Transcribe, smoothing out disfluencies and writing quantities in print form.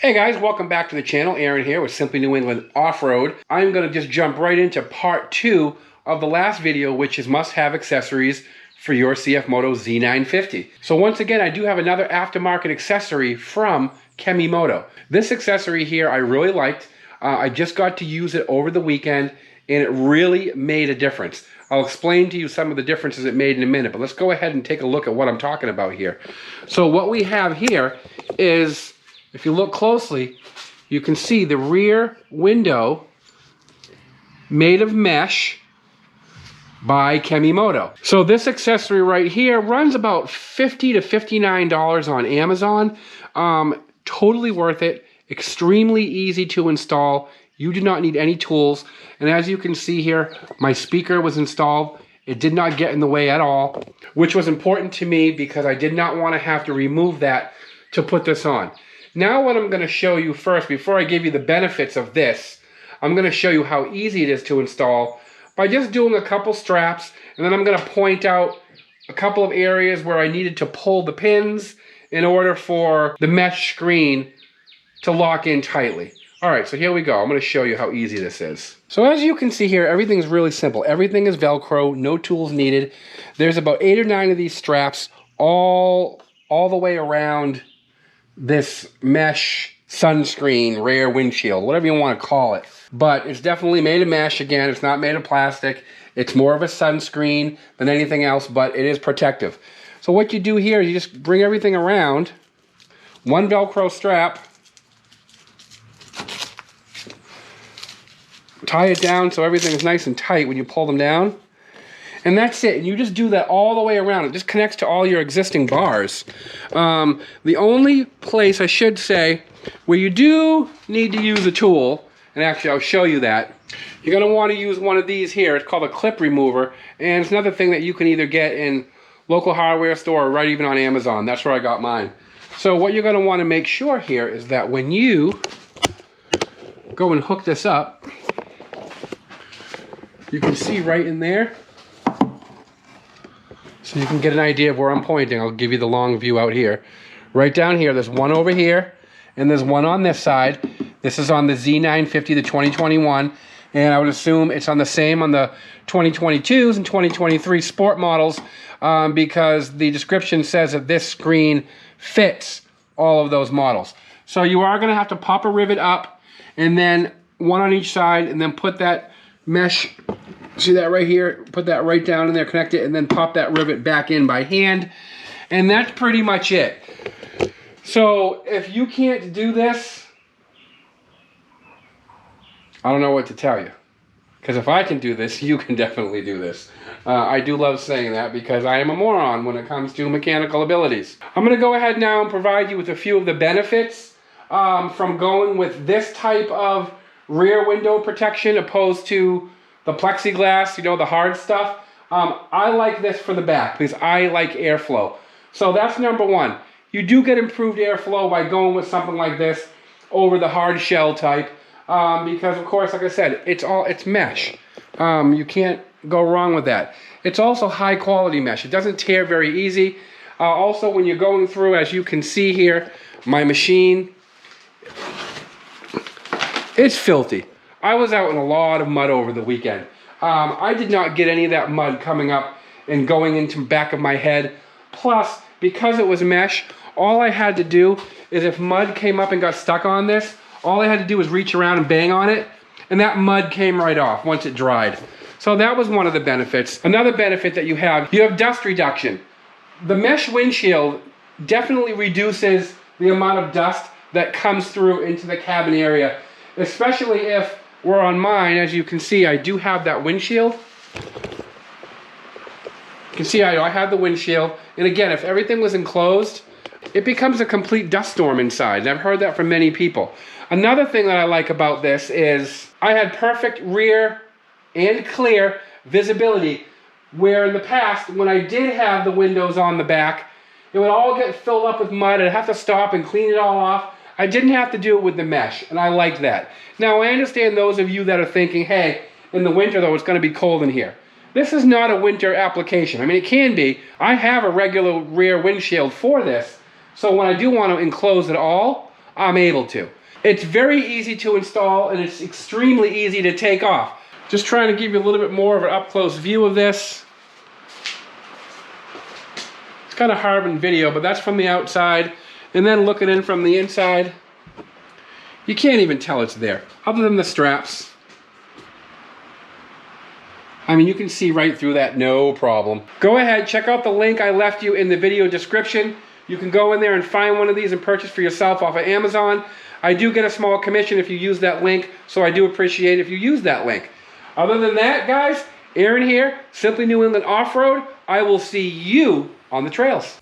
Hey guys, welcome back to the channel. Aaron here with Simply New England Off-Road. I'm going to just jump right into part 2 of the last video, which is must-have accessories for your CFMoto Z950. So once again, I do have another aftermarket accessory from KemiMoto. This accessory here I really liked. I just got to use it over the weekend and it really made a difference. I'll explain to you some of the differences it made in a minute, but let's go ahead and take a look at what I'm talking about here. So what we have here is, if you look closely, you can see the rear window made of mesh by KemiMoto. So this accessory right here runs about $50 to $59 on Amazon. Totally worth it, extremely easy to install. You do not need any tools. And as you can see here, my speaker was installed. It did not get in the way at all, which was important to me because I did not want to have to remove that to put this on. Now what I'm going to show you first, before I give you the benefits of this, I'm going to show you how easy it is to install by just doing a couple straps, and then I'm going to point out a couple of areas where I needed to pull the pins in order for the mesh screen to lock in tightly. Alright, so here we go. I'm going to show you how easy this is. So as you can see here, everything's really simple. Everything is Velcro, no tools needed. There's about 8 or 9 of these straps all the way around this mesh sunscreen, rear windshield, whatever you want to call it. But it's definitely made of mesh. Again, it's not made of plastic. It's more of a sunscreen than anything else, but it is protective. So what you do here is you just bring everything around, one Velcro strap, tie it down so everything is nice and tight when you pull them down. And that's it. And you just do that all the way around. It just connects to all your existing bars. The only place, I should say, where you do need to use a tool, and actually I'll show you that, you're going to want to use one of these here. It's called a clip remover. And it's another thing that you can either get in local hardware store or right even on Amazon. That's where I got mine. So what you're going to want to make sure here is that when you go and hook this up, you can see right in there, so you can get an idea of where I'm pointing. I'll give you the long view out here. Right down here, there's one over here, and there's one on this side. This is on the Z950, the 2021, and I would assume it's on the same on the 2022s and 2023 Sport models, because the description says that this screen fits all of those models. So you are going to have to pop a rivet up, and then one on each side, and then put that mesh, see that right here, put that right down in there, connect it, and then pop that rivet back in by hand. And that's pretty much it. So if you can't do this, I don't know what to tell you. Because if I can do this, you can definitely do this. I do love saying that because I am a moron when it comes to mechanical abilities. I'm going to go ahead now and provide you with a few of the benefits from going with this type of rear window protection opposed to the plexiglass, you know, the hard stuff. I like this for the back because I like airflow. So that's number one. You do get improved airflow by going with something like this over the hard shell type because, of course, like I said, it's mesh. You can't go wrong with that. It's also high quality mesh. It doesn't tear very easy. Also, when you're going through, as you can see here, my machine, it's filthy. I was out in a lot of mud over the weekend. I did not get any of that mud coming up and going into the back of my head. Plus, because it was mesh, all I had to do is if mud came up and got stuck on this, all I had to do was reach around and bang on it, and that mud came right off once it dried. So that was one of the benefits. Another benefit that you have dust reduction. The mesh windshield definitely reduces the amount of dust that comes through into the cabin area, especially if we're on mine. As you can see, I do have that windshield. You can see I have the windshield. And again, if everything was enclosed, it becomes a complete dust storm inside. And I've heard that from many people. Another thing that I like about this is I had perfect rear and clear visibility, where in the past, when I did have the windows on the back, it would all get filled up with mud. I'd have to stop and clean it all off. I didn't have to do it with the mesh, and I liked that. Now, I understand those of you that are thinking, hey, in the winter, though, it's going to be cold in here. This is not a winter application. I mean, it can be. I have a regular rear windshield for this, so when I do want to enclose it all, I'm able to. It's very easy to install and it's extremely easy to take off. Just trying to give you a little bit more of an up-close view of this. It's kind of hard in video, but that's from the outside. And then looking in from the inside, you can't even tell it's there, other than the straps. I mean, you can see right through that, no problem. Go ahead, check out the link I left you in the video description. You can go in there and find one of these and purchase for yourself off of Amazon. I do get a small commission if you use that link, so I do appreciate it if you use that link. Other than that, guys, Aaron here, Simply New England Off-Road. I will see you on the trails.